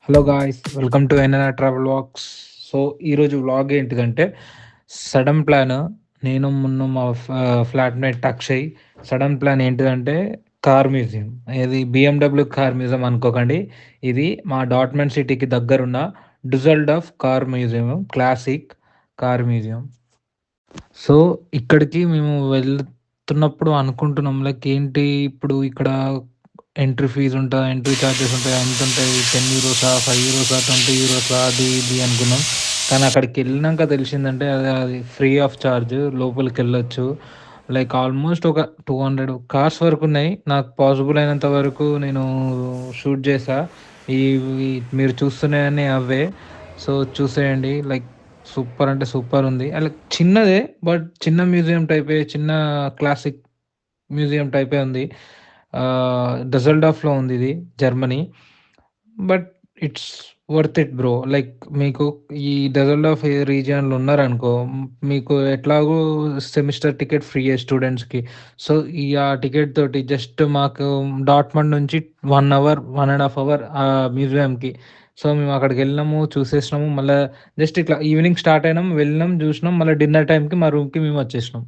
Hello guys, welcome to NNR travel walks. So, ఈరోజు vlog ఏంటిదంటే, sudden plan. నేను మొన్న మా ఫ్లాట్‌మేట్ అక్షయ్ సడన్ ప్లాన్ ఏంటిదంటే, కార్ మ్యూజియం. ఇది BMW కార్ మ్యూజియం అనుకోకండి. ఇది మా డాట్‌మెంట్ సిటీకి దగ్గరున్న Dusseldorf car museum, classic car museum. So, ఇక్కడికి మేము వెళ్తున్నప్పుడు అనుకుంటున్నాం లైక్ ఏంటి ఇప్పుడు ఇక్కడ ఎంట్రీ ఫీజ్ ఉంటదా? ఎంట్రీ చార్జెస్ ఉంటాయా? ఎంతుంటాయి? €10, €5, €20 అది ఇది అనుకున్నాం. కానీ అక్కడికెళ్ళినంక తెలిసిందంటే అది ఫ్రీ ఆఫ్ చార్జ్ లోపలికెళ్ళొచ్చు. లైక్ ఆల్మోస్ట్ ఒక 200 కార్స్ వరకున్నాయి. నాకు పాసిబుల్ అయినంత వరకు నేను షూట్ చేశా. ఇవి మీరు చూస్తున్నయన్నీ అవే. సో, చూసేయండి. లైక్ సూపర్ అంటే సూపర్ ఉంది. లైక్ చిన్నదే బట్ చిన్న మ్యూజియం టైపే, చిన్న క్లాసిక్ మ్యూజియం టైపే ఉంది. డసెల్డార్ఫ్‌లో ఉందిది, Germany. But it's worth it bro. Like మీకు ఈ డసెల్డార్ఫ్ రీజియన్‌లో ఉన్నారనుకో, మీకు ఎట్లాగో సెమిస్టర్ టికెట్ ఫ్రీయే స్టూడెంట్స్‌కి. సో, ఆ టికెట్ తోటి జస్ట్ మాకు డాట్మండ్ నుంచి 1 అవర్, 1 ½ అవర్ మ్యూజియంకి. సో, మేము అక్కడికెళ్ళినాము, చూసేసినాము. మళ్ళా జస్ట్ ఇట్లా ఈవినింగ్ స్టార్ట్ అయినాం, వెళ్ళినాం, చూసినాం. మళ్ళా డిన్నర్ టైమ్‌కి మా రూమ్‌కి మేము వచ్చేసినాం.